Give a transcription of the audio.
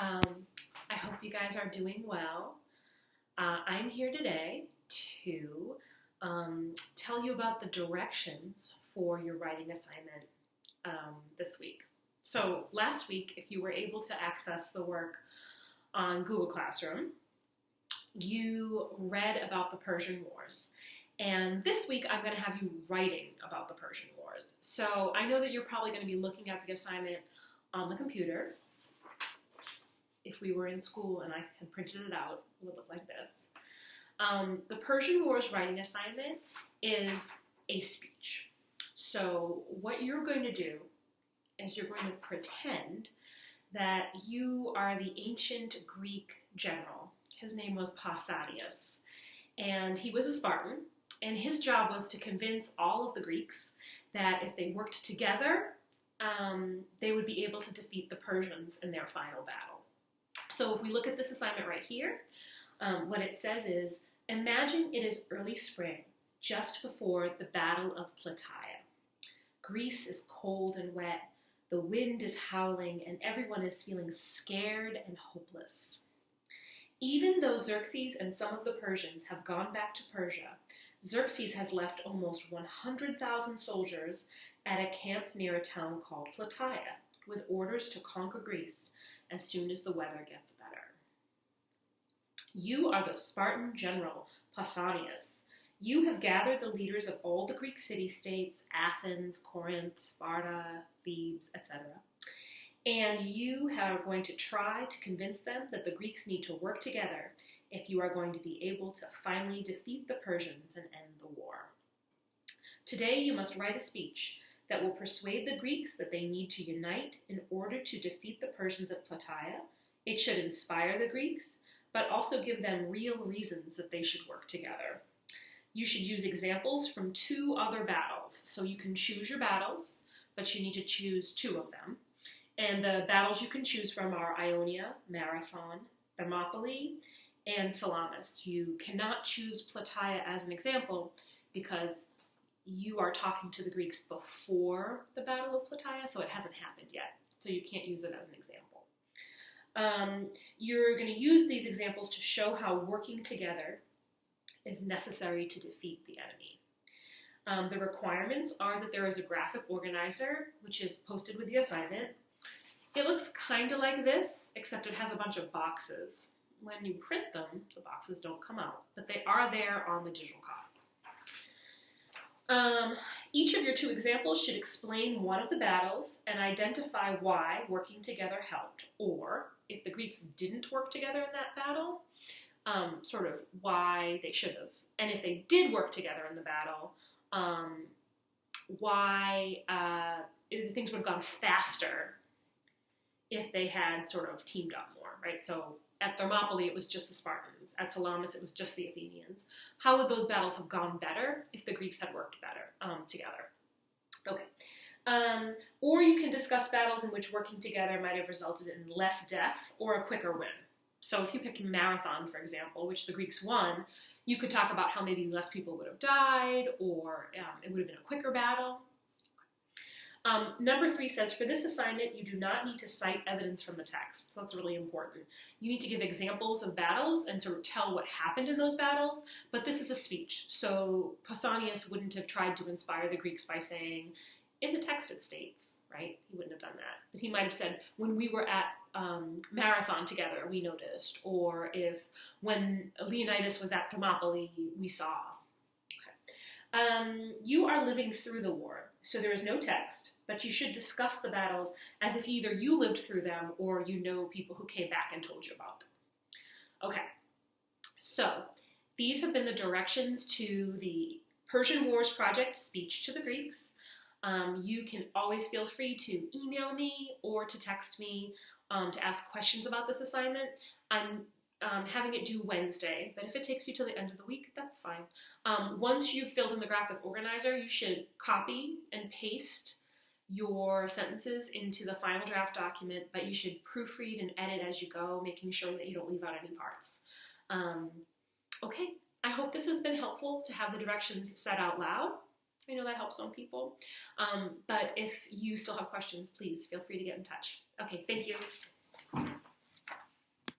I hope you guys are doing well. I'm here today to tell you about the directions for your writing assignment this week. So last week, if you were able to access the work on Google Classroom, you read about the Persian Wars. And this week, I'm going to have you writing about the Persian Wars. So I know that you're probably going to be looking at the assignment on the computer. If we were in school and I had printed it out, it would look like this. The Persian Wars writing assignment is a speech. So what you're going to do is you're going to pretend that you are the ancient Greek general. His name was Pausanias, and he was a Spartan, and his job was to convince all of the Greeks that if they worked together, they would be able to defeat the Persians in their final battle. So if we look at this assignment right here, what it says is, imagine it is early spring, just before the Battle of Plataea. Greece is cold and wet, the wind is howling, and everyone is feeling scared and hopeless. Even though Xerxes and some of the Persians have gone back to Persia, Xerxes has left almost 100,000 soldiers at a camp near a town called Plataea, with orders to conquer Greece as soon as the weather gets better. You are the Spartan general, Pausanias. You have gathered the leaders of all the Greek city-states, Athens, Corinth, Sparta, Thebes, etc. And you are going to try to convince them that the Greeks need to work together if you are going to be able to finally defeat the Persians and end the war. Today you must write a speech that will persuade the Greeks that they need to unite in order to defeat the Persians at Plataea. It should inspire the Greeks, but also give them real reasons that they should work together. You should use examples from 2 other battles. So you can choose your battles, but you need to choose 2 of them. And the battles you can choose from are Ionia, Marathon, Thermopylae, and Salamis. You cannot choose Plataea as an example because you are talking to the Greeks before the Battle of Plataea, so it hasn't happened yet. So you can't use it as an example. You're going to use these examples to show how working together is necessary to defeat the enemy. The requirements are that there is a graphic organizer, which is posted with the assignment. It looks kind of like this, except it has a bunch of boxes. When you print them, the boxes don't come out, but they are there on the digital copy. Each of your 2 examples should explain one of the battles and identify why working together helped, or if the Greeks didn't work together in that battle, sort of why they should have. And if they did work together in the battle, why things would have gone faster if they had sort of teamed up more, right? So at Thermopylae, it was just the Spartans. At Salamis, it was just the Athenians. How would those battles have gone better if the Greeks had worked better together? Okay. Or you can discuss battles in which working together might have resulted in less death or a quicker win. So if you picked Marathon, for example, which the Greeks won, you could talk about how maybe less people would have died, or it would have been a quicker battle. Number 3 says, for this assignment, you do not need to cite evidence from the text. So that's really important. You need to give examples of battles and sort of tell what happened in those battles, but this is a speech. So Pausanias wouldn't have tried to inspire the Greeks by saying, in the text it states, right? He wouldn't have done that. But he might have said, when we were at Marathon together, we noticed, or if when Leonidas was at Thermopylae, we saw. Okay. You are living through the war, so there is no text, but you should discuss the battles as if either you lived through them or you know people who came back and told you about them. Okay, so these have been the directions to the Persian Wars Project speech to the Greeks. You can always feel free to email me or to text me to ask questions about this assignment. I'm having it due Wednesday, but if it takes you till the end of the week, that's fine. Once you've filled in the graphic organizer, you should copy and paste your sentences into the final draft document, but you should proofread and edit as you go, making sure that you don't leave out any parts. Okay, I hope this has been helpful to have the directions said out loud. I know that helps some people. But if you still have questions, please feel free to get in touch. Okay, thank you.